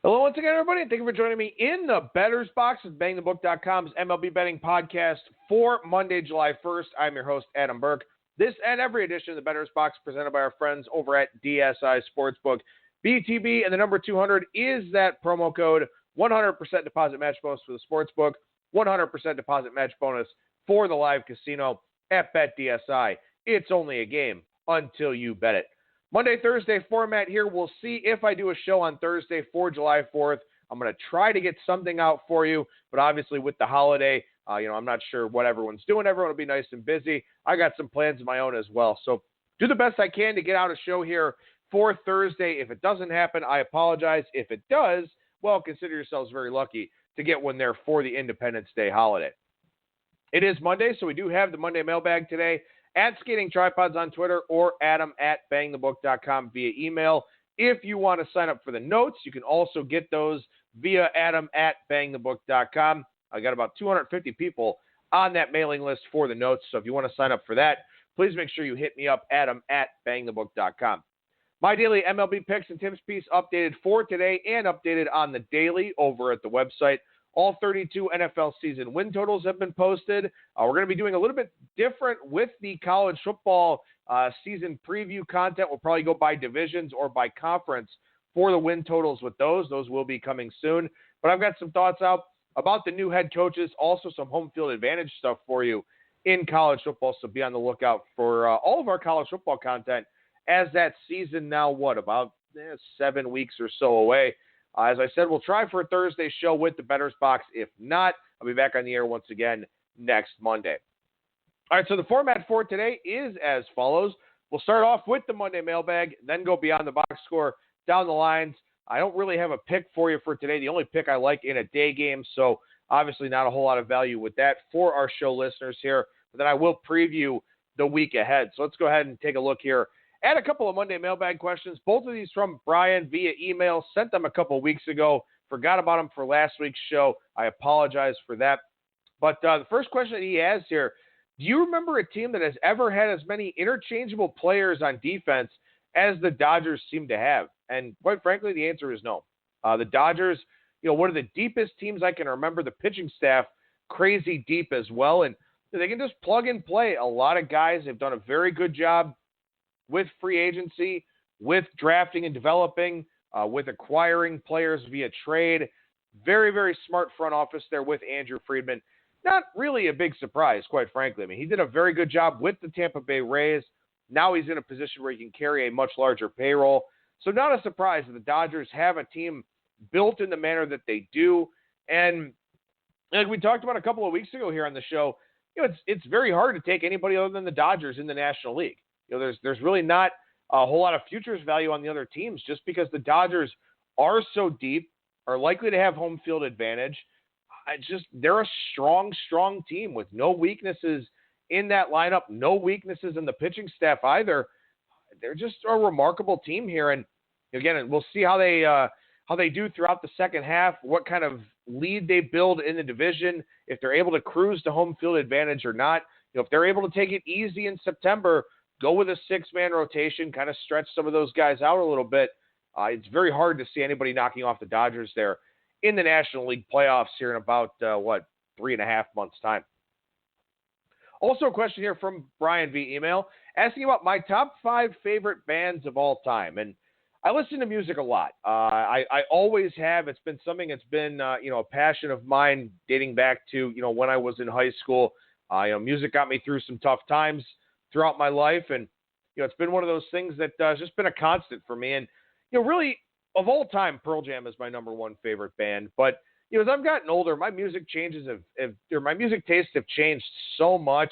Hello once again, everybody, and thank you for joining me in the Bettor's Box with BangTheBook.com's MLB betting podcast for Monday, July 1st. I'm your host, Adam Burke. This and every edition of the Bettor's Box presented by our friends over at DSI Sportsbook. BTB and the number 200 is that promo code. 100% deposit match bonus for the Sportsbook, 100% deposit match bonus for the live casino at BetDSI. It's only a game until you bet it. Monday, Thursday format here. We'll see if I do a show on Thursday for July 4th. I'm going to try to get something out for you, but obviously with the holiday, I'm not sure what everyone's doing. Everyone will be nice and busy. I got some plans of my own as well. So do the best I can to get out a show here for Thursday. If it doesn't happen, I apologize. If it does, well, consider yourselves very lucky to get one there for the Independence Day holiday. It is Monday, so we do have the Monday Mailbag today. At Skating Tripods on Twitter or Adam at BangTheBook.com via email. If you want to sign up for the notes, you can also get those via Adam at BangTheBook.com. I got about 250 people on that mailing list for the notes, so if you want to sign up for that, please make sure you hit me up, Adam at BangTheBook.com. My daily MLB picks and tips piece updated for today and updated on the daily over at the website. All 32 NFL season win totals have been posted. We're going to be doing a little bit different with the college football season preview content. We'll probably go by divisions or by conference for the win totals with those. Those will be coming soon. But I've got some thoughts out about the new head coaches, also some home field advantage stuff for you in college football. So be on the lookout for all of our college football content as that season now, about 7 weeks or so away. As I said, we'll try for a Thursday show with the Bettor's Box. If not, I'll be back on the air once again next Monday. All right, so the format for today is as follows. We'll start off with the Monday Mailbag, then go beyond the box score, down the lines. I don't really have a pick for you for today. The only pick I like in a day game, so obviously not a whole lot of value with that for our show listeners here. But then I will preview the week ahead. So let's go ahead and take a look here at a couple of Monday Mailbag questions. Both of these from Brian via email. Sent them a couple weeks ago. Forgot about them for last week's show. I apologize for that. But the first question that he has here, do you remember a team that has ever had as many interchangeable players on defense as the Dodgers seem to have? And quite frankly, the answer is no. The Dodgers, one of the deepest teams I can remember. The pitching staff, crazy deep as well. And they can just plug and play. A lot of guys have done a very good job with free agency, with drafting and developing, with acquiring players via trade. Very, very smart front office there with Andrew Friedman. Not really a big surprise, quite frankly. I mean, he did a very good job with the Tampa Bay Rays. Now he's in a position where he can carry a much larger payroll. So not a surprise that the Dodgers have a team built in the manner that they do. And like we talked about a couple of weeks ago here on the show, it's very hard to take anybody other than the Dodgers in the National League. There's really not a whole lot of futures value on the other teams just because the Dodgers are so deep, are likely to have home field advantage. They're a strong, strong team with no weaknesses in that lineup, no weaknesses in the pitching staff either. They're just a remarkable team here. And again, we'll see how they do throughout the second half, what kind of lead they build in the division, if they're able to cruise to home field advantage or not. If they're able to take it easy in September, go with a six-man rotation, kind of stretch some of those guys out a little bit. It's very hard to see anybody knocking off the Dodgers there in the National League playoffs here in about, 3.5 months' time. Also a question here from Brian via email asking about my top 5 favorite bands of all time. And I listen to music a lot. I always have. It's been something that's been, a passion of mine dating back to, when I was in high school. Music got me through some tough times throughout my life. And, it's been one of those things that has just been a constant for me. And, really, of all time, Pearl Jam is my number one favorite band. But, as I've gotten older, my music changes my music tastes have changed so much.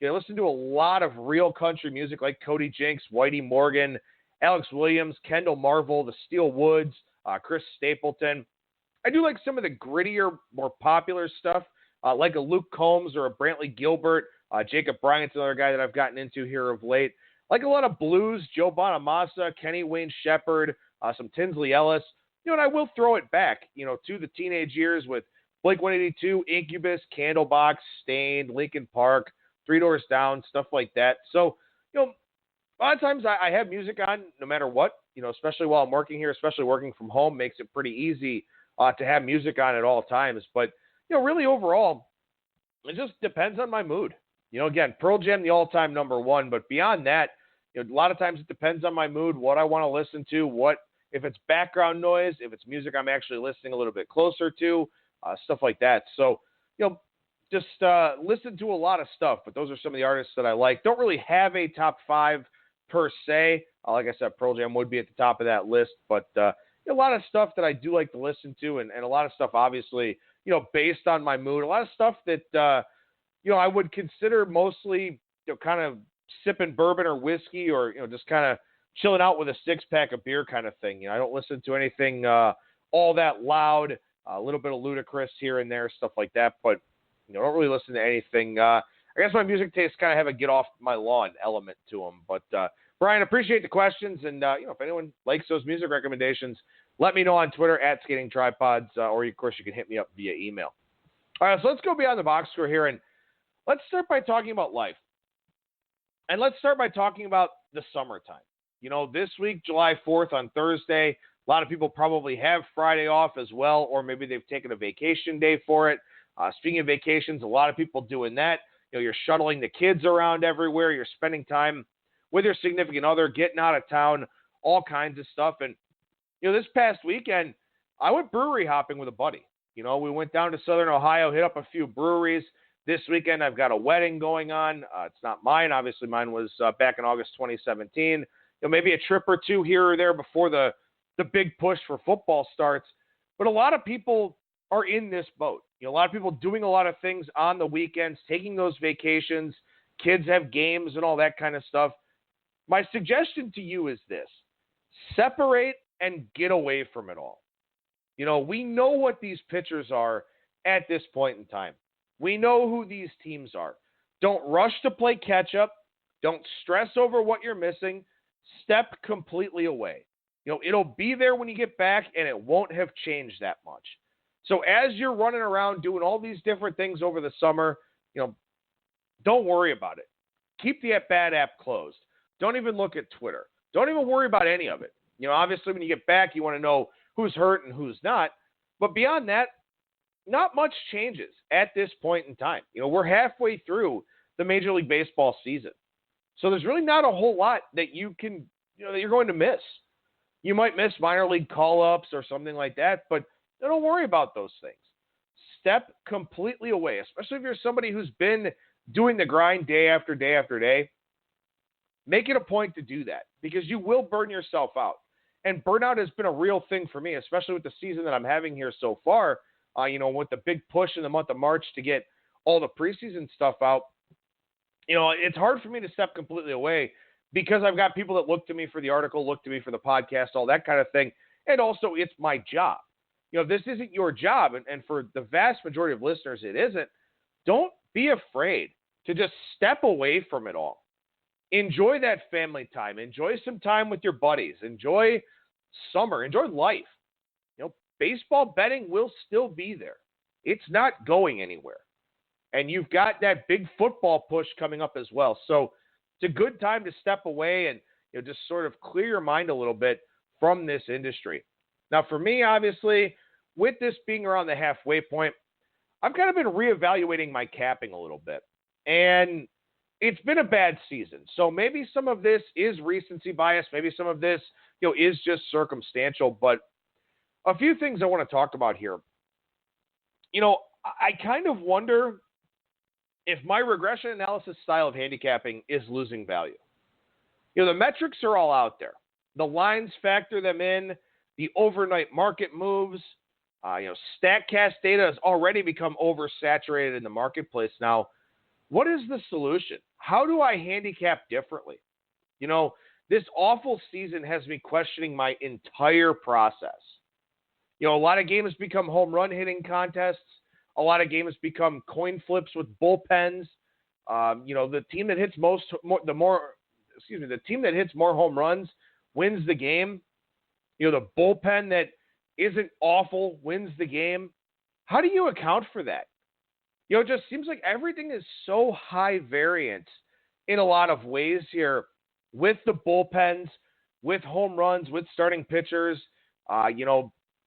I listen to a lot of real country music like Cody Jinks, Whitey Morgan, Alex Williams, Kendall Marvel, the Steel Woods, Chris Stapleton. I do like some of the grittier, more popular stuff, like a Luke Combs or a Brantley Gilbert. Jacob Bryant's another guy that I've gotten into here of late. Like a lot of blues, Joe Bonamassa, Kenny Wayne Shepherd, some Tinsley Ellis. And I will throw it back, to the teenage years with Blink-182, Incubus, Candlebox, Stained, Linkin Park, Three Doors Down, stuff like that. So, A lot of times I have music on no matter what, especially while I'm working here, especially working from home makes it pretty easy to have music on at all times. But, really overall, it just depends on my mood. Again, Pearl Jam, the all-time number one, but beyond that, a lot of times it depends on my mood, what I want to listen to, if it's background noise, if it's music I'm actually listening a little bit closer to, stuff like that. So, just listen to a lot of stuff, but those are some of the artists that I like. Don't really have a top five per se. Like I said, Pearl Jam would be at the top of that list, but a lot of stuff that I do like to listen to, and a lot of stuff, obviously, based on my mood. A lot of stuff that, I would consider mostly, kind of sipping bourbon or whiskey or, just kind of chilling out with a six-pack of beer kind of thing. I don't listen to anything all that loud, a little bit of ludicrous here and there, stuff like that, but, don't really listen to anything. I guess my music tastes kind of have a get off my lawn element to them. But, Brian, appreciate the questions. And, if anyone likes those music recommendations, let me know on Twitter at Skating Tripods, or, of course, you can hit me up via email. All right, so let's go beyond the box score here, and let's start by talking about life. And let's start by talking about the summertime. This week, July 4th on Thursday, a lot of people probably have Friday off as well, or maybe they've taken a vacation day for it. Speaking of vacations, a lot of people doing that. You're shuttling the kids around everywhere. You're spending time with your significant other, getting out of town, all kinds of stuff. And, this past weekend, I went brewery hopping with a buddy. We went down to Southern Ohio, hit up a few breweries. This weekend, I've got a wedding going on. It's not mine. Obviously, mine was back in August 2017. Maybe a trip or two here or there before the big push for football starts. But a lot of people are in this boat. A lot of people doing a lot of things on the weekends, taking those vacations. Kids have games and all that kind of stuff. My suggestion to you is this: separate and get away from it all. We know what these pitchers are at this point in time. We know who these teams are. Don't rush to play catch up. Don't stress over what you're missing. Step completely away. It'll be there when you get back, and it won't have changed that much. So as you're running around doing all these different things over the summer, don't worry about it. Keep the at-bat app closed. Don't even look at Twitter. Don't even worry about any of it. Obviously when you get back, you want to know who's hurt and who's not. But beyond that, not much changes at this point in time. We're halfway through the Major League Baseball season. So there's really not a whole lot that you can, that you're going to miss. You might miss minor league call-ups or something like that, but don't worry about those things. Step completely away, especially if you're somebody who's been doing the grind day after day after day. Make it a point to do that because you will burn yourself out. And burnout has been a real thing for me, especially with the season that I'm having here so far. With the big push in the month of March to get all the preseason stuff out. It's hard for me to step completely away because I've got people that look to me for the article, look to me for the podcast, all that kind of thing. And also, it's my job. This isn't your job, and for the vast majority of listeners, it isn't. Don't be afraid to just step away from it all. Enjoy that family time. Enjoy some time with your buddies. Enjoy summer. Enjoy life. Baseball betting will still be there. It's not going anywhere. And you've got that big football push coming up as well. So it's a good time to step away and just sort of clear your mind a little bit from this industry. Now, for me, obviously, with this being around the halfway point, I've kind of been reevaluating my capping a little bit. And it's been a bad season. So maybe some of this is recency bias. Maybe some of this, is just circumstantial. But a few things I want to talk about here. I kind of wonder if my regression analysis style of handicapping is losing value. The metrics are all out there. The lines factor them in. The overnight market moves. StatCast data has already become oversaturated in the marketplace now. What is the solution? How do I handicap differently? This awful season has me questioning my entire process. A lot of games become home run hitting contests. A lot of games become coin flips with bullpens. The team that hits the team that hits more home runs wins the game. The bullpen that isn't awful wins the game. How do you account for that? It just seems like everything is so high variance in a lot of ways here with the bullpens, with home runs, with starting pitchers.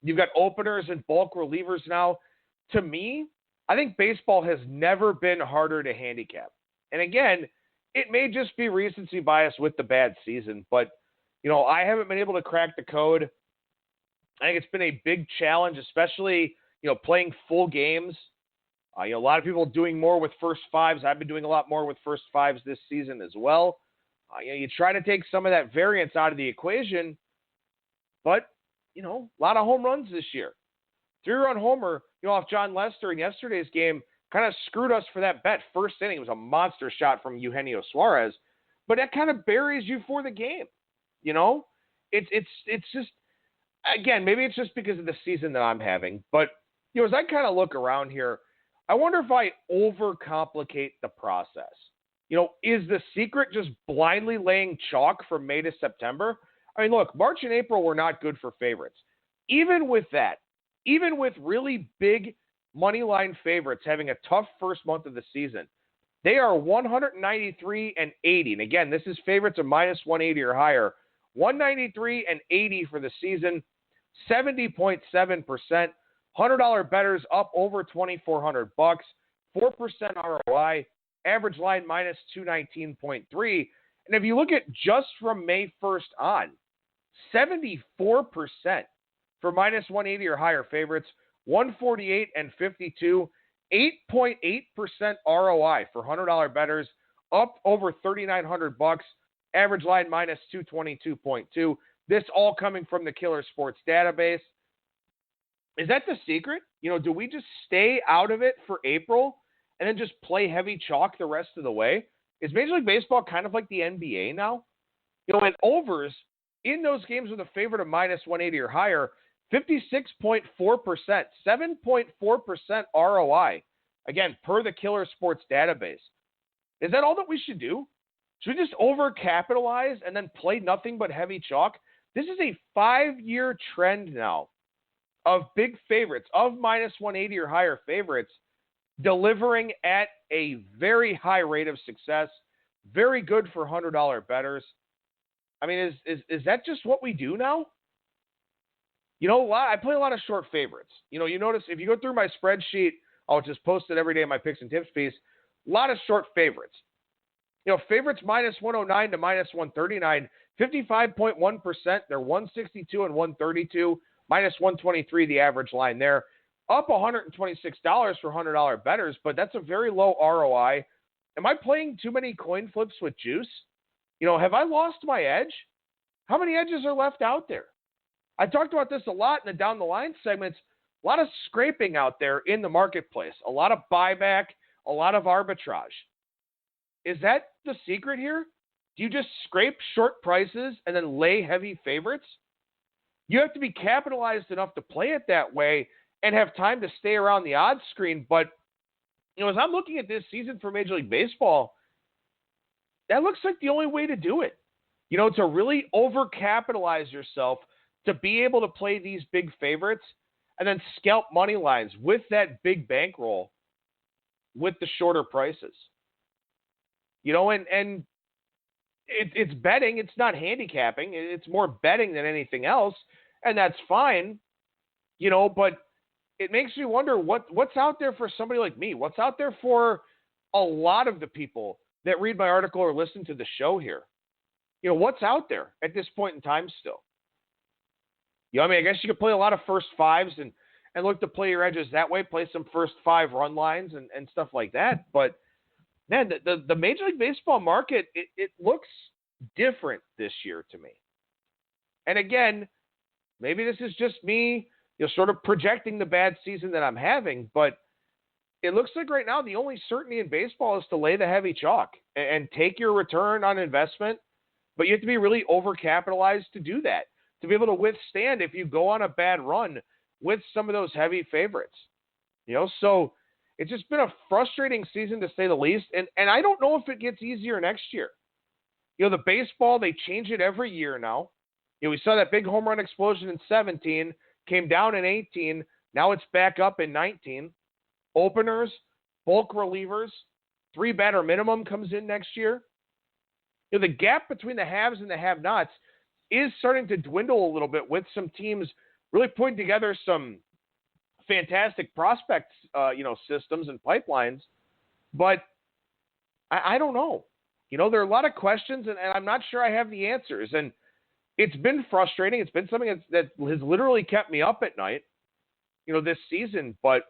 You've got openers and bulk relievers now. To me, I think baseball has never been harder to handicap. And again, it may just be recency bias with the bad season, but, I haven't been able to crack the code. I think it's been a big challenge, especially, playing full games. A lot of people doing more with first fives. I've been doing a lot more with first fives this season as well. You try to take some of that variance out of the equation, but, a lot of home runs this year. 3-run homer, off John Lester in yesterday's game kind of screwed us for that bet. First inning was a monster shot from Eugenio Suarez, but that kind of buries you for the game. It's just, again, maybe it's just because of the season that I'm having, but, as I kind of look around here, I wonder if I overcomplicate the process. Is the secret just blindly laying chalk from May to September? I mean, look, March and April were not good for favorites. Even with that, even with really big money line favorites having a tough first month of the season, they are 193 and 80. And again, this is favorites of minus 180 or higher. 193 and 80 for the season, 70.7%. $100 bettors up over $2,400, 4% ROI, average line minus 219.3. And if you look at just from May 1st on, 74% for minus 180 or higher favorites, 148 and 52, 8.8% ROI for $100 bettors, up over $3,900, average line minus 222.2. This all coming from the Killer Sports database. Is that the secret? Do we just stay out of it for April and then just play heavy chalk the rest of the way? Is Major League Baseball kind of like the NBA now? And overs in those games with a favorite of minus 180 or higher, 56.4%, 7.4% ROI. Again, per the Killer Sports database. Is that all that we should do? Should we just overcapitalize and then play nothing but heavy chalk? This is a 5-year trend now of big favorites, of minus 180 or higher favorites, delivering at a very high rate of success. Very good for $100 bettors. I mean, is that just what we do now? I play a lot of short favorites. You notice if you go through my spreadsheet, I'll just post it every day in my picks and tips piece. A lot of short favorites. Favorites minus 109 to minus 139, 55.1%. They're 162 and 132, minus 123 the average line there. Up $126 for $100 bettors, but that's a very low ROI. Am I playing too many coin flips with juice? Have I lost my edge? How many edges are left out there? I talked about this a lot in the down the line segments. A lot of scraping out there in the marketplace. A lot of buyback, a lot of arbitrage. Is that the secret here? Do you just scrape short prices and then lay heavy favorites? You have to be capitalized enough to play it that way and have time to stay around the odds screen. But, as I'm looking at this season for Major League Baseball, that looks like the only way to do it. To really overcapitalize yourself to be able to play these big favorites and then scalp money lines with that big bankroll with the shorter prices. And it's betting. It's not handicapping. It's more betting than anything else. And that's fine, but it makes me wonder what's out there for somebody like me. What's out there for a lot of the people that read my article or listen to the show here? What's out there at this point in time still? I guess you could play a lot of first fives and look to play your edges that way, play some first 5 run lines and stuff like that. But, man, the Major League Baseball market, it looks different this year to me. And, again, maybe this is just me, sort of projecting the bad season that I'm having, but it looks like right now the only certainty in baseball is to lay the heavy chalk and take your return on investment, but you have to be really overcapitalized to do that, to be able to withstand if you go on a bad run with some of those heavy favorites. So it's just been a frustrating season to say the least, and I don't know if it gets easier next year. The baseball, they change it every year now. We saw that big home run explosion in 17, came down in 18, now it's back up in 19. Openers, bulk relievers, 3 batter minimum comes in next year. The gap between the haves and the have-nots is starting to dwindle a little bit, with some teams really putting together some fantastic prospects, systems and pipelines. But I don't know. There are a lot of questions, and I'm not sure I have the answers. And it's been frustrating. It's been something that has literally kept me up at night, this season. But,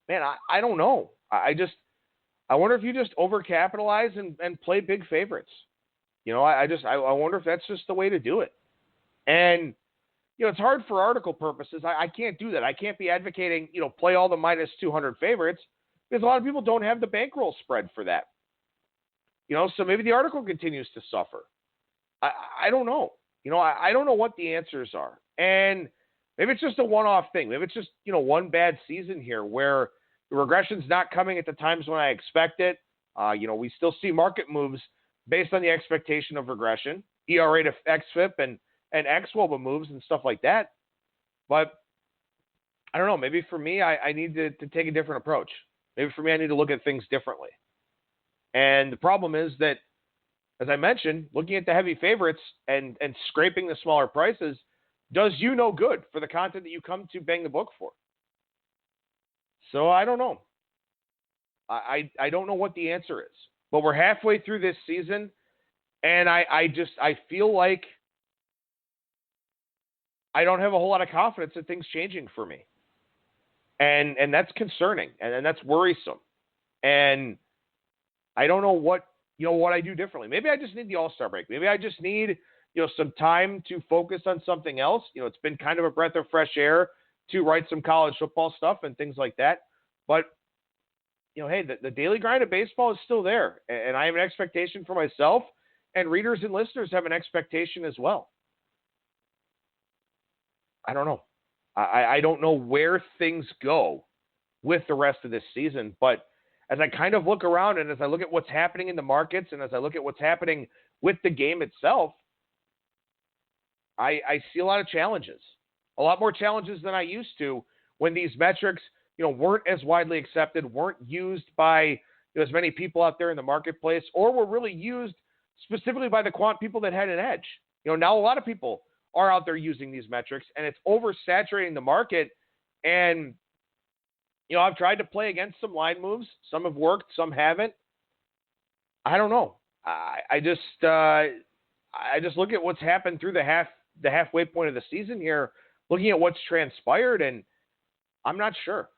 man, I don't know. I wonder if you just overcapitalize and play big favorites. I wonder if that's just the way to do it. And, it's hard for article purposes. I can't do that. I can't be advocating, play all the minus 200 favorites, because a lot of people don't have the bankroll spread for that. So maybe the article continues to suffer. I don't know. I don't know what the answers are. And maybe it's just a one-off thing. Maybe it's just, one bad season here where the regression's not coming at the times when I expect it. We still see market moves based on the expectation of regression, ERA to XFIP and XWOBA moves and stuff like that. But I don't know. Maybe for me, I need to take a different approach. Maybe for me, I need to look at things differently. And the problem is that, as I mentioned, looking at the heavy favorites and scraping the smaller prices does you no good for the content that you come to Bang the Book for. So I don't know. I don't know what the answer is. But we're halfway through this season, and I feel like I don't have a whole lot of confidence in things changing for me. And that's concerning, and that's worrisome. And I don't know what I do differently. Maybe I just need the All-Star break. Maybe I just need, some time to focus on something else. It's been kind of a breath of fresh air to write some college football stuff and things like that. But, hey, the daily grind of baseball is still there. And I have an expectation for myself, and readers and listeners have an expectation as well. I don't know. I don't know where things go with the rest of this season, but as I kind of look around and as I look at what's happening in the markets and as I look at what's happening with the game itself, I see a lot of challenges, a lot more challenges than I used to when these metrics, weren't as widely accepted, weren't used by as many people out there in the marketplace, or were really used specifically by the quant people that had an edge. Now a lot of people are out there using these metrics, and it's oversaturating the market. And, I've tried to play against some line moves. Some have worked, some haven't. I don't know. I just look at what's happened through the halfway point of the season here, looking at what's transpired, and I'm not sure.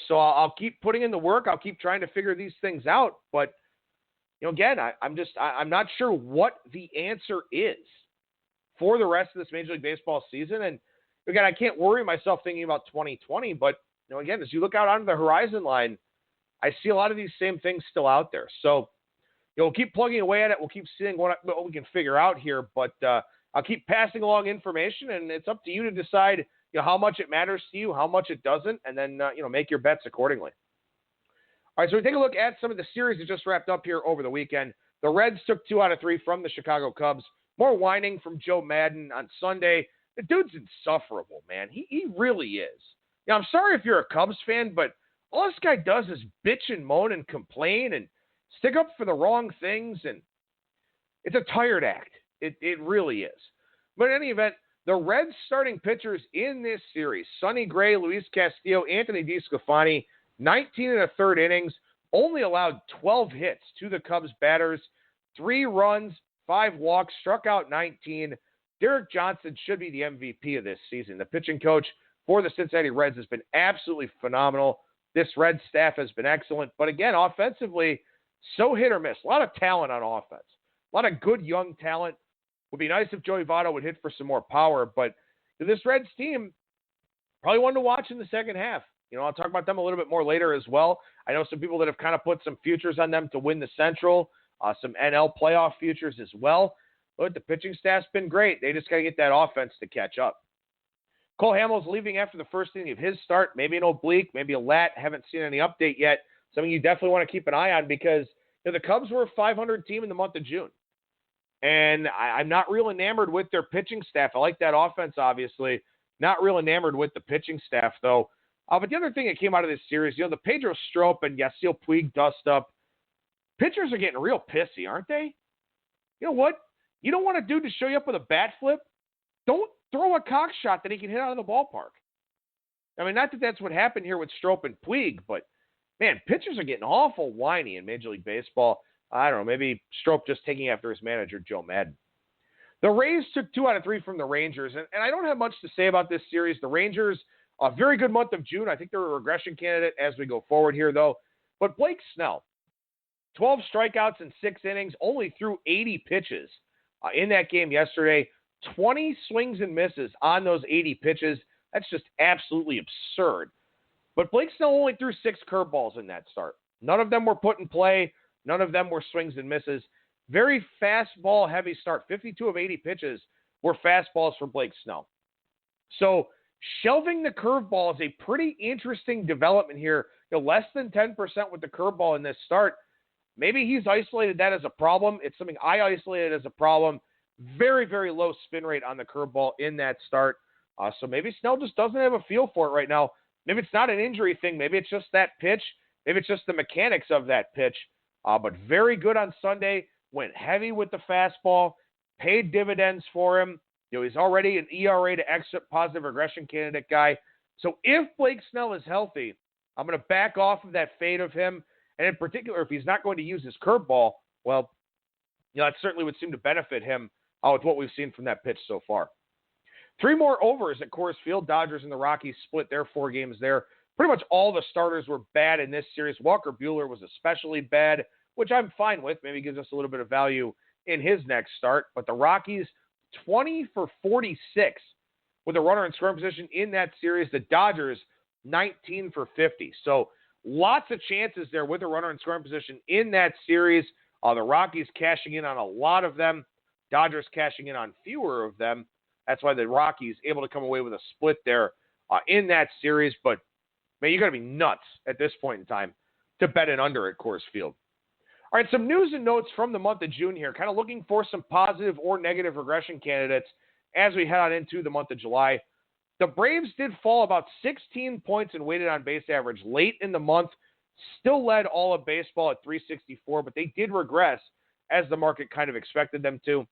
So I'll keep putting in the work. I'll keep trying to figure these things out. But, again, I'm not sure what the answer is for the rest of this Major League Baseball season. And again, I can't worry myself thinking about 2020, but again, as you look out onto the horizon line, I see a lot of these same things still out there. So, we'll keep plugging away at it. We'll keep seeing what we can figure out here, but I'll keep passing along information, and it's up to you to decide, how much it matters to you, how much it doesn't, and then, make your bets accordingly. All right, so we take a look at some of the series that just wrapped up here over the weekend. The Reds took 2 out of 3 from the Chicago Cubs. More whining from Joe Madden on Sunday. The dude's insufferable, man. He really is. I'm sorry if you're a Cubs fan, but all this guy does is bitch and moan and complain and stick up for the wrong things, and it's a tired act. It really is. But in any event, the Reds starting pitchers in this series, Sonny Gray, Luis Castillo, Anthony DeSclafani, 19 1/3 innings, only allowed 12 hits to the Cubs batters, 3 runs, 5 walks, struck out 19. Derek Johnson should be the MVP of this season. The pitching coach for the Cincinnati Reds has been absolutely phenomenal. This Reds staff has been excellent. But again, offensively, so hit or miss. A lot of talent on offense. A lot of good young talent. Would be nice if Joey Votto would hit for some more power. But this Reds team, probably one to watch in the second half. I'll talk about them a little bit more later as well. I know some people that have kind of put some futures on them to win the Central, some NL playoff futures as well. But the pitching staff's been great. They just got to get that offense to catch up. Cole Hamels leaving after the first inning of his start. Maybe an oblique, maybe a lat. Haven't seen any update yet. Something you definitely want to keep an eye on because the Cubs were a 500 team in the month of June. And I'm not real enamored with their pitching staff. I like that offense, obviously. Not real enamored with the pitching staff, though. But the other thing that came out of this series, the Pedro Strop and Yasiel Puig dust-up, pitchers are getting real pissy, aren't they? You know what? You don't want a dude to show you up with a bat flip? Don't throw a cock shot that he can hit out of the ballpark. I mean, not that that's what happened here with Strop and Puig, but, man, pitchers are getting awful whiny in Major League Baseball. I don't know, maybe Strop just taking after his manager, Joe Madden. The Rays took 2 out of 3 from the Rangers, and I don't have much to say about this series. The Rangers, a very good month of June. I think they're a regression candidate as we go forward here, though. But Blake Snell, 12 strikeouts in 6 innings, only threw 80 pitches in that game yesterday. 20 swings and misses on those 80 pitches. That's just absolutely absurd. But Blake Snell only threw 6 curveballs in that start. None of them were put in play. None of them were swings and misses. Very fastball-heavy start. 52 of 80 pitches were fastballs for Blake Snell. So shelving the curveball is a pretty interesting development here. Less than 10% with the curveball in this start. Maybe he's isolated that as a problem. It's something I isolated as a problem. Very, very low spin rate on the curveball in that start. So maybe Snell just doesn't have a feel for it right now. Maybe it's not an injury thing. Maybe it's just that pitch. Maybe it's just the mechanics of that pitch. But very good on Sunday. Went heavy with the fastball. Paid dividends for him. He's already an ERA to exit positive regression candidate guy. So if Blake Snell is healthy, I'm going to back off of that fade of him. And in particular, if he's not going to use his curveball, well, that certainly would seem to benefit him with what we've seen from that pitch so far. 3 more overs at Coors Field. Dodgers and the Rockies split their 4 games there. Pretty much all the starters were bad in this series. Walker Buehler was especially bad, which I'm fine with. Maybe gives us a little bit of value in his next start. But the Rockies, 20 for 46 with a runner in scoring position in that series. The Dodgers, 19 for 50. So lots of chances there with a runner in scoring position in that series. The Rockies cashing in on a lot of them. Dodgers cashing in on fewer of them. That's why the Rockies able to come away with a split there in that series. But, man, you got to be nuts at this point in time to bet an under at Coors Field. All right, some news and notes from the month of June here. Kind of looking for some positive or negative regression candidates as we head on into the month of July. The Braves did fall about 16 points in weighted on base average late in the month. Still led all of baseball at 364, but they did regress as the market kind of expected them to.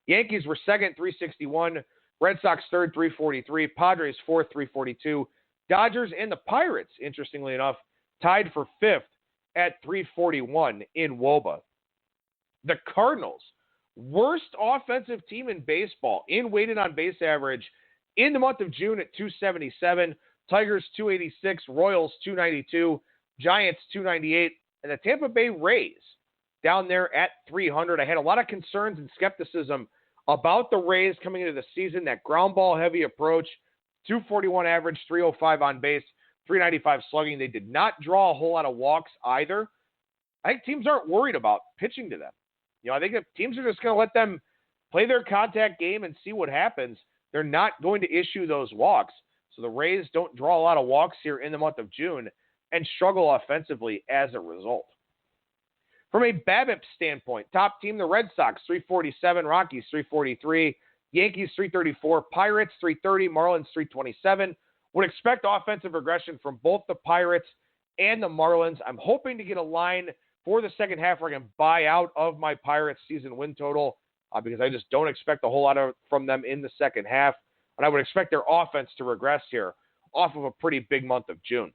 Yankees were second, 361. Red Sox third, 343. Padres fourth, 342. Dodgers and the Pirates, interestingly enough, tied for fifth at 341 in WOBA. The Cardinals, worst offensive team in baseball in weighted on base average in the month of June at 277. Tigers 286. Royals 292. Giants 298. And the Tampa Bay Rays down there at 300. I had a lot of concerns and skepticism about the Rays coming into the season. That ground ball heavy approach, 241 average, 305 on base, 395 slugging. They did not draw a whole lot of walks either. I think teams aren't worried about pitching to them. I think if teams are just going to let them play their contact game and see what happens, they're not going to issue those walks. So the Rays don't draw a lot of walks here in the month of June and struggle offensively as a result. From a BABIP standpoint, top team, the Red Sox, 347, Rockies, 343, Yankees, 334, Pirates, 330, Marlins, 327. Would expect offensive regression from both the Pirates and the Marlins. I'm hoping to get a line for the second half where I can buy out of my Pirates season win total because I just don't expect a whole lot from them in the second half. And I would expect their offense to regress here off of a pretty big month of June.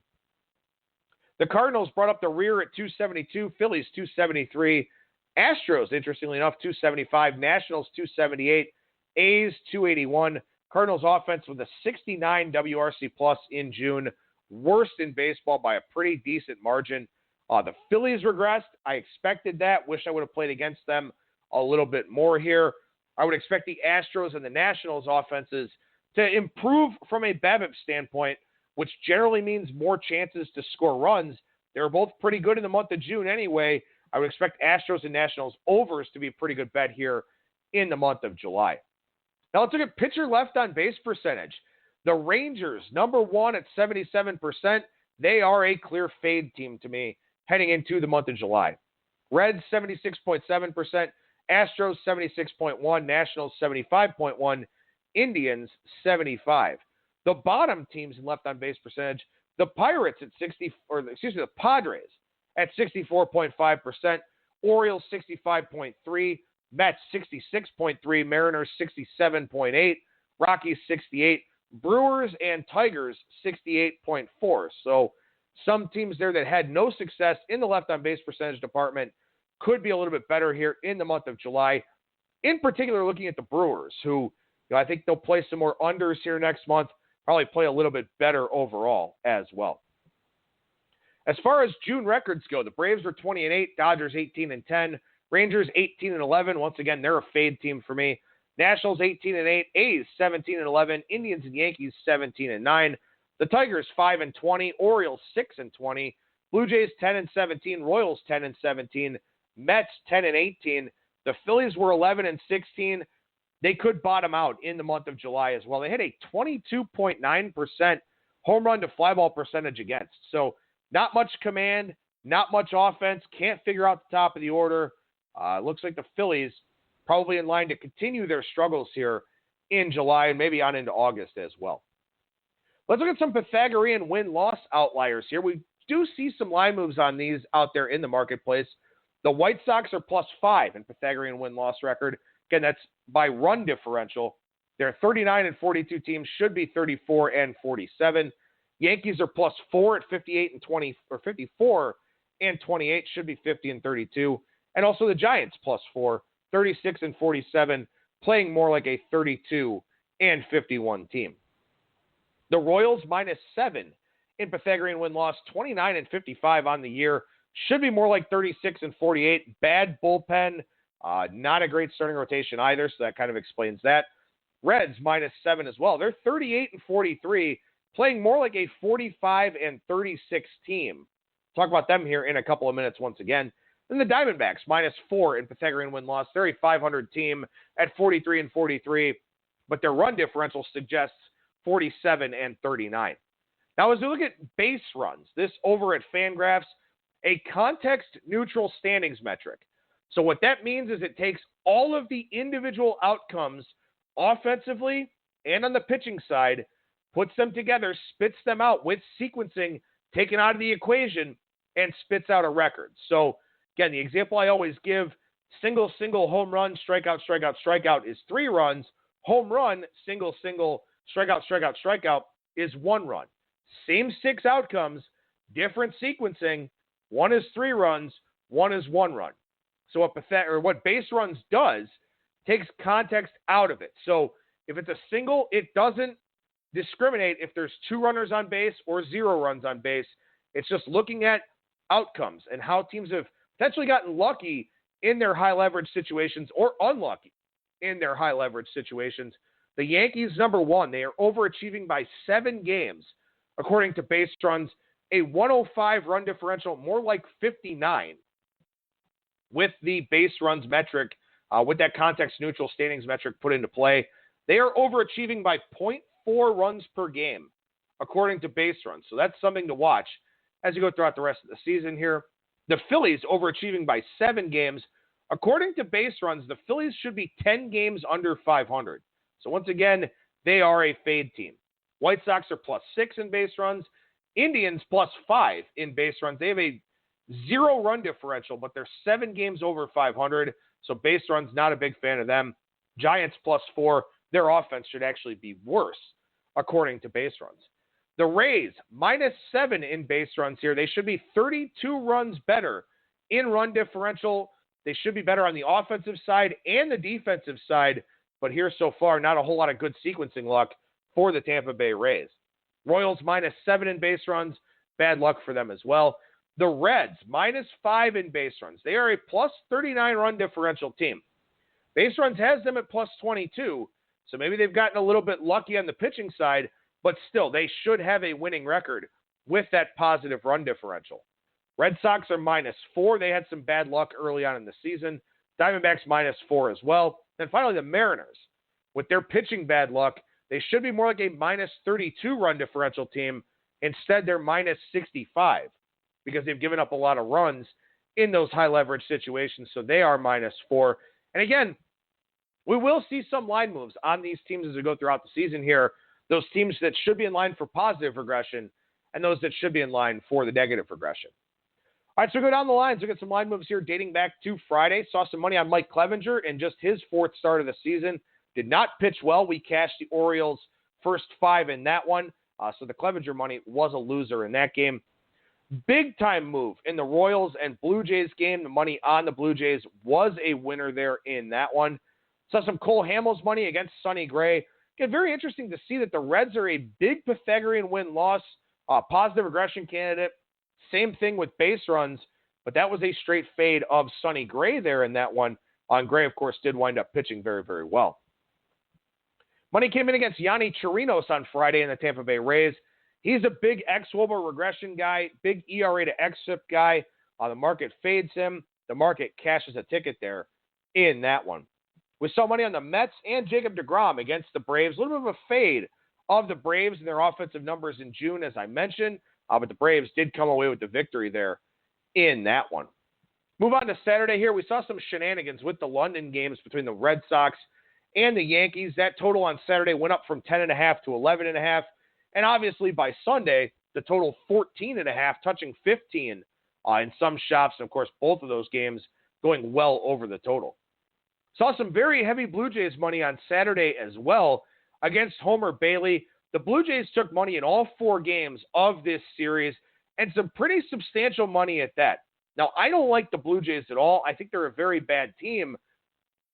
The Cardinals brought up the rear at 272, Phillies 273, Astros, interestingly enough, 275, Nationals 278, A's 281. Cardinals offense with a 69 WRC plus in June, worst in baseball by a pretty decent margin. The Phillies regressed. I expected that. Wish I would have played against them a little bit more here. I would expect the Astros and the Nationals offenses to improve from a BABIP standpoint, which generally means more chances to score runs. They were both pretty good in the month of June anyway. I would expect Astros and Nationals overs to be a pretty good bet here in the month of July. Now let's look at pitcher left on base percentage. The Rangers, number one at 77%. They are a clear fade team to me heading into the month of July. Reds, 76.7%. Astros, 76.1%. Nationals, 75.1%. Indians, 75%. The bottom teams in left on base percentage, the Pirates at the Padres at 64.5%, Orioles 65.3%, Mets 66.3, Mariners 67.8, Rockies 68, Brewers and Tigers 68.4. So some teams there that had no success in the left on base percentage department could be a little bit better here in the month of July. In particular, looking at the Brewers, who I think they'll play some more unders here next month, probably play a little bit better overall as well. As far as June records go, the Braves were 20-8, Dodgers 18-10, Rangers 18-11. Once again, they're a fade team for me. Nationals 18-8, A's 17-11, Indians and Yankees 17-9. The Tigers 5-20, Orioles 6-20, Blue Jays 10-17, Royals 10-17, Mets 10-18. The Phillies were 11-16. They could bottom out in the month of July as well. They had a 22.9% home run to fly ball percentage against. So not much command, not much offense. Can't figure out the top of the order. Looks like the Phillies probably in line to continue their struggles here in July and maybe on into August as well. Let's look at some Pythagorean win-loss outliers here. We do see some line moves on these out there in the marketplace. The White Sox are +5 in Pythagorean win-loss record. Again, that's by run differential. Their 39-42 team should be 34-47. Yankees are +4 at 58-20 or 54-28 should be 50-32. And also the Giants +4, 36-47, playing more like a 32-51 team. The Royals -7 in Pythagorean win-loss, 29-55 on the year. Should be more like 36-48. Bad bullpen. Not a great starting rotation either, so that kind of explains that. Reds -7 as well. They're 38-43, playing more like a 45-36 team. Talk about them here in a couple of minutes once again. Then the Diamondbacks -4 in Pythagorean win-loss. They're a 500 team at 43-43, but their run differential suggests 47-39. Now, as we look at base runs, this over at Fangraphs, a context-neutral standings metric. So what that means is it takes all of the individual outcomes offensively and on the pitching side, puts them together, spits them out with sequencing taken out of the equation, and spits out a record. So, again, the example I always give, single, home run, strikeout is 3 runs. Home run, single, strikeout is 1 run. Same 6 outcomes, different sequencing. 1 is 3 runs, 1 is 1 run. So what base runs does, takes context out of it. So if it's a single, it doesn't discriminate if there's 2 runners on base or 0 runs on base. It's just looking at outcomes and how teams have potentially gotten lucky in their high leverage situations or unlucky in their high leverage situations. The Yankees, number 1, they are overachieving by 7 games, according to base runs, a 105 run differential, more like 59 with the base runs metric, with that context neutral standings metric put into play. They are overachieving by 0.4 runs per game, according to base runs. So that's something to watch as you go throughout the rest of the season here. The Phillies overachieving by 7 games. According to base runs, the Phillies should be 10 games under 500. So once again, they are a fade team. White Sox are +6 in base runs. Indians +5 in base runs. They have a 0 run differential, but they're 7 games over 500. So base runs, not a big fan of them. Giants +4. Their offense should actually be worse, according to base runs. The Rays, -7 in base runs here. They should be 32 runs better in run differential. They should be better on the offensive side and the defensive side. But here so far, not a whole lot of good sequencing luck for the Tampa Bay Rays. Royals -7 in base runs. Bad luck for them as well. The Reds, -5 in base runs. They are a +39 run differential team. Base runs has them at +22, so maybe they've gotten a little bit lucky on the pitching side, but still, they should have a winning record with that positive run differential. Red Sox are -4. They had some bad luck early on in the season. Diamondbacks -4 as well. And finally, the Mariners, with their pitching bad luck, they should be more like a -32 run differential team. Instead, they're -65 because they've given up a lot of runs in those high leverage situations. So they are -4. And again, we will see some line moves on these teams as we go throughout the season here. Those teams that should be in line for positive regression and those that should be in line for the negative regression. All right, so go down the lines. Look at some line moves here dating back to Friday. Saw some money on Mike Clevenger in just his fourth start of the season. Did not pitch well. We cashed the Orioles' first 5 in that one. So the Clevenger money was a loser in that game. Big time move in the Royals and Blue Jays game. The money on the Blue Jays was a winner there in that one. Saw some Cole Hamels money against Sonny Gray. Again, very interesting to see that the Reds are a big Pythagorean win-loss, positive regression candidate. Same thing with base runs, but that was a straight fade of Sonny Gray there in that one. Gray, of course, did wind up pitching very, very well. Money came in against Yanni Chirinos on Friday in the Tampa Bay Rays. He's a big xWOBA regression guy, big ERA to xFIP guy. The market fades him. The market cashes a ticket there in that one. We saw money on the Mets and Jacob deGrom against the Braves. A little bit of a fade of the Braves and their offensive numbers in June, as I mentioned. But the Braves did come away with the victory there in that one. Move on to Saturday here. We saw some shenanigans with the London games between the Red Sox and the Yankees. That total on Saturday went up from 10.5 to 11.5. And obviously by Sunday, the total 14.5, touching 15 in some shops. And of course, both of those games going well over the total. Saw some very heavy Blue Jays money on Saturday as well against Homer Bailey. The Blue Jays took money in all 4 games of this series and some pretty substantial money at that. Now, I don't like the Blue Jays at all. I think they're a very bad team.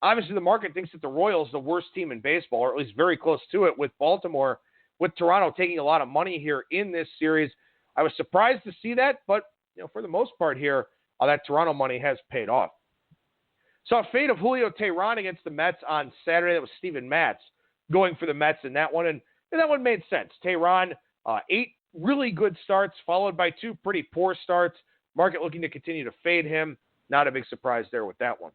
Obviously, the market thinks that the Royals are the worst team in baseball, or at least very close to it, with Baltimore, with Toronto taking a lot of money here in this series. I was surprised to see that, but for the most part here, that Toronto money has paid off. Saw a fade of Julio Teheran against the Mets on Saturday. That was Steven Matz going for the Mets in that one, and that one made sense. Teheran, 8 really good starts, followed by 2 pretty poor starts. Market looking to continue to fade him. Not a big surprise there with that one.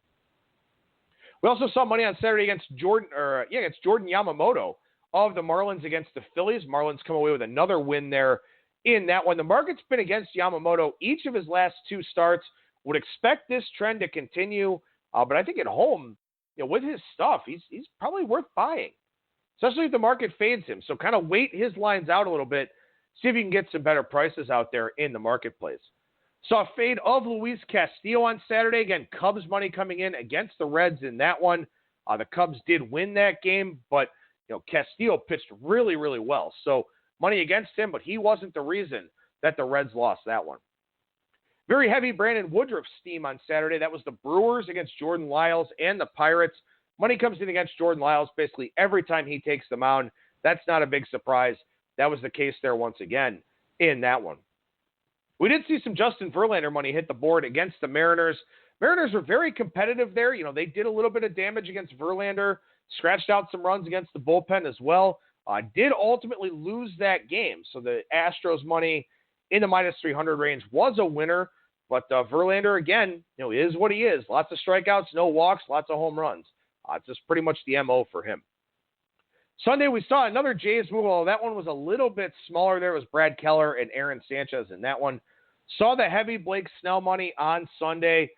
We also saw money on Saturday against Jordan Yamamoto of the Marlins against the Phillies. Marlins come away with another win there in that one. The market's been against Yamamoto each of his last 2 starts. Would expect this trend to continue, but I think at home, with his stuff, he's probably worth buying, especially if the market fades him. So kind of wait his lines out a little bit, see if you can get some better prices out there in the marketplace. Saw a fade of Luis Castillo on Saturday. Again, Cubs money coming in against the Reds in that one. The Cubs did win that game, but Castillo pitched really, really well. So money against him, but he wasn't the reason that the Reds lost that one. Very heavy Brandon Woodruff steam on Saturday. That was the Brewers against Jordan Lyles and the Pirates. Money comes in against Jordan Lyles basically every time he takes the mound. That's not a big surprise. That was the case there once again in that one. We did see some Justin Verlander money hit the board against the Mariners. Mariners were very competitive there. They did a little bit of damage against Verlander, scratched out some runs against the bullpen as well. Did ultimately lose that game. So the Astros money in the minus 300 range was a winner. But Verlander, again, is what he is. Lots of strikeouts, no walks, lots of home runs. It's just pretty much the MO for him. Sunday, we saw another Jays move. Although that one was a little bit smaller. There was Brad Keller and Aaron Sanchez in that one. Saw the heavy Blake Snell money on Sunday.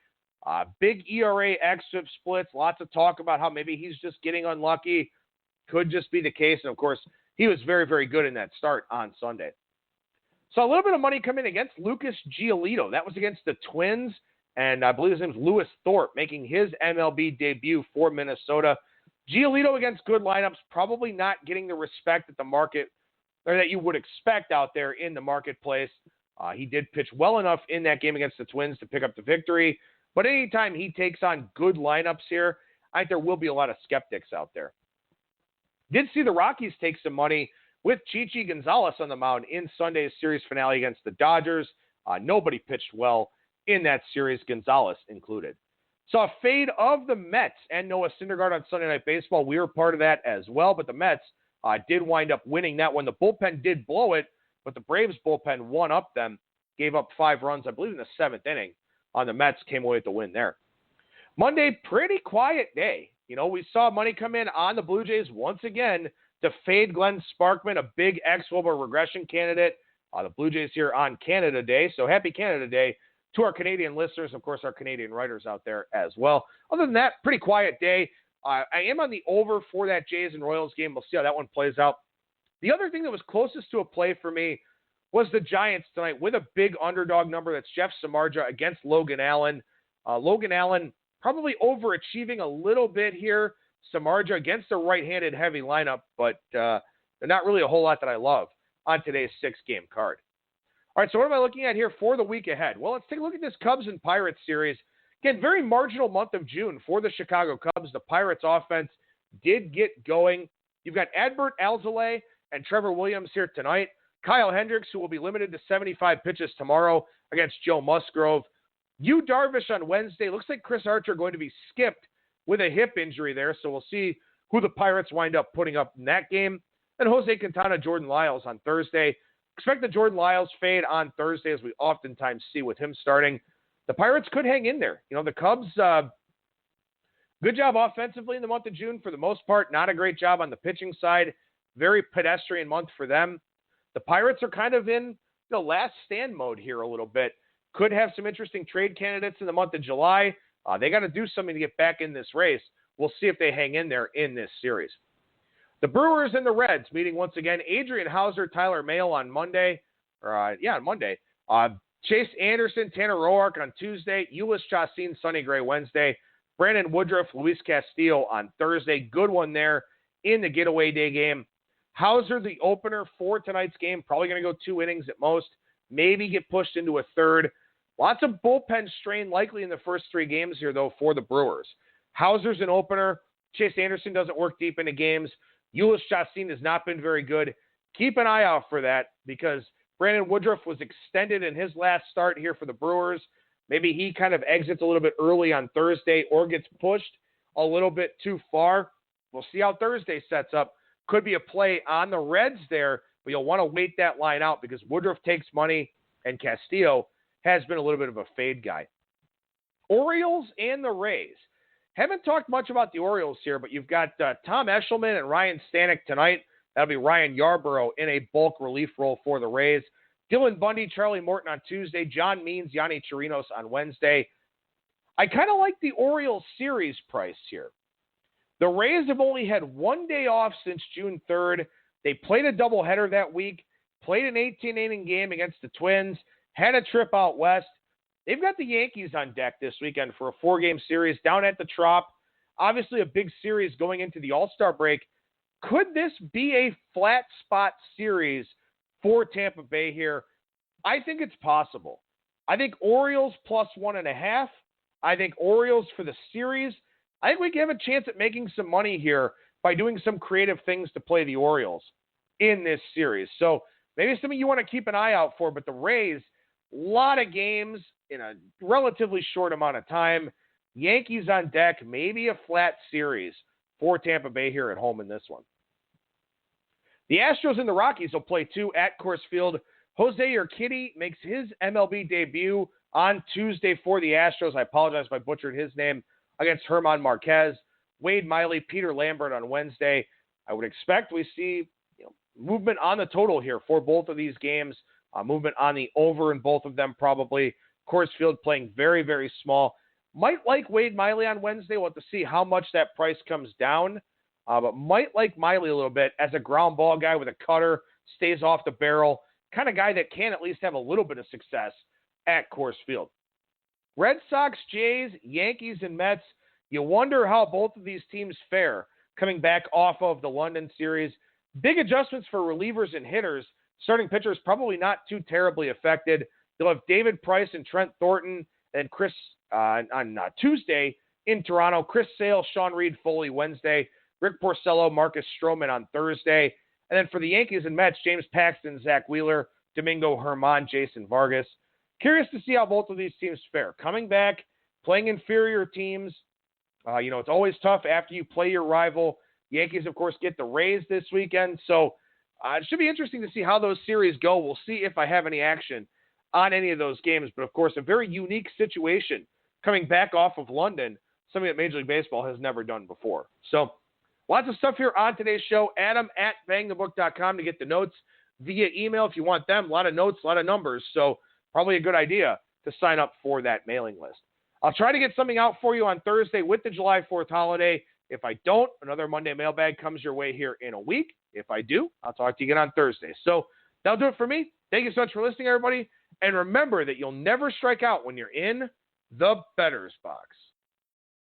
Big ERA xFIP splits. Lots of talk about how maybe he's just getting unlucky. Could just be the case. And, of course, he was very, very good in that start on Sunday. Saw a little bit of money come in against Lucas Giolito. That was against the Twins. And I believe his name is Lewis Thorpe, making his MLB debut for Minnesota. Giolito against good lineups, probably not getting the respect that the market, or that you would expect out there in the marketplace. He did pitch well enough in that game against the Twins to pick up the victory. But anytime he takes on good lineups here, I think there will be a lot of skeptics out there. Did see the Rockies take some money with Chichi Gonzalez on the mound in Sunday's series finale against the Dodgers. Nobody pitched well in that series, Gonzalez included. Saw a fade of the Mets and Noah Syndergaard on Sunday Night Baseball. We were part of that as well, but the Mets did wind up winning that one. The bullpen did blow it, but the Braves bullpen won up them, gave up 5 runs, I believe, in the 7th inning. On the Mets, came away with the win there. Monday, pretty quiet day. We saw money come in on the Blue Jays once again to fade Glenn Sparkman, a big xWOBA regression candidate. The Blue Jays here on Canada Day, so happy Canada Day to our Canadian listeners, of course, our Canadian writers out there as well. Other than that, pretty quiet day. I am on the over for that Jays and Royals game. We'll see how that one plays out. The other thing that was closest to a play for me was the Giants tonight with a big underdog number. That's Jeff Samardzija against Logan Allen. Logan Allen probably overachieving a little bit here. Samardzija against a right-handed heavy lineup, but not really a whole lot that I love on today's 6-game card. All right, so what am I looking at here for the week ahead? Well, let's take a look at this Cubs and Pirates series. Again, very marginal month of June for the Chicago Cubs. The Pirates offense did get going. You've got Adbert Alzolay and Trevor Williams here tonight. Kyle Hendricks, who will be limited to 75 pitches tomorrow against Joe Musgrove. Yu Darvish on Wednesday. Looks like Chris Archer going to be skipped with a hip injury there, so we'll see who the Pirates wind up putting up in that game. And Jose Quintana, Jordan Lyles on Thursday. Expect the Jordan Lyles fade on Thursday, as we oftentimes see with him starting. The Pirates could hang in there. You know, the Cubs, good job offensively in the month of June for the most part. Not a great job on the pitching side. Very pedestrian month for them. The Pirates are kind of in the last stand mode here a little bit. Could have some interesting trade candidates in the month of July. They got to do something to get back in this race. We'll see if they hang in there in this series. The Brewers and the Reds meeting once again. Adrian Hauser, Tyler Mahle on Monday. On Monday. Chase Anderson, Tanner Roark on Tuesday. Ulyss Chacin, Sonny Gray Wednesday. Brandon Woodruff, Luis Castillo on Thursday. Good one there in the getaway day game. Hauser, the opener for tonight's game. Probably going to go 2 innings at most. Maybe get pushed into a third. Lots of bullpen strain likely in the first 3 games here, though, for the Brewers. Hauser's an opener. Chase Anderson doesn't work deep into games. Ulyss Chacin has not been very good. Keep an eye out for that because Brandon Woodruff was extended in his last start here for the Brewers. Maybe he kind of exits a little bit early on Thursday or gets pushed a little bit too far. We'll see how Thursday sets up. Could be a play on the Reds there, but you'll want to wait that line out because Woodruff takes money and Castillo has been a little bit of a fade guy. Orioles and the Rays. Haven't talked much about the Orioles here, but you've got Tom Eshelman and Ryan Stanek tonight. That'll be Ryan Yarborough in a bulk relief role for the Rays. Dylan Bundy, Charlie Morton on Tuesday. John Means, Yanni Chirinos on Wednesday. I kind of like the Orioles series price here. The Rays have only had 1 day off since June 3rd. They played a doubleheader that week, played an 18-inning game against the Twins, had a trip out west. They've got the Yankees on deck this weekend for a 4-game series down at the Trop. Obviously a big series going into the All-Star break. Could this be a flat spot series for Tampa Bay here? I think it's possible. I think Orioles plus 1.5. I think Orioles for the series. I think we can have a chance at making some money here by doing some creative things to play the Orioles in this series. So maybe something you want to keep an eye out for, but the Rays, a lot of games in a relatively short amount of time. Yankees on deck, maybe a flat series for Tampa Bay here at home in this one. The Astros and the Rockies will play 2 at Coors Field. Jose Urquidy makes his MLB debut on Tuesday for the Astros. I apologize if I butchered his name, against Herman Marquez. Wade Miley, Peter Lambert on Wednesday. I would expect we see movement on the total here for both of these games. Movement on the over in both of them probably. Coors Field playing very, very small. Might like Wade Miley on Wednesday. We'll have to see how much that price comes down. But might like Miley a little bit as a ground ball guy with a cutter, stays off the barrel, kind of guy that can at least have a little bit of success at Coors Field. Red Sox, Jays, Yankees, and Mets. You wonder how both of these teams fare coming back off of the London series. Big adjustments for relievers and hitters. Starting pitchers probably not too terribly affected. They'll have David Price and Trent Thornton and Chris on Tuesday in Toronto. Chris Sale, Sean Reed, Foley Wednesday. Rick Porcello, Marcus Stroman on Thursday. And then for the Yankees and Mets, James Paxton, Zach Wheeler, Domingo Germán, Jason Vargas. Curious to see how both of these teams fare. Coming back, playing inferior teams. It's always tough after you play your rival. Yankees, of course, get the Rays this weekend. So it should be interesting to see how those series go. We'll see if I have any action on any of those games. But, of course, a very unique situation coming back off of London, something that Major League Baseball has never done before. So lots of stuff here on today's show. Adam at bangthebook.com to get the notes via email if you want them. A lot of notes, a lot of numbers. So probably a good idea to sign up for that mailing list. I'll try to get something out for you on Thursday with the July 4th holiday. If I don't, another Monday mailbag comes your way here in a week. If I do, I'll talk to you again on Thursday. So that'll do it for me. Thank you so much for listening, everybody. And remember that you'll never strike out when you're in the bettor's box.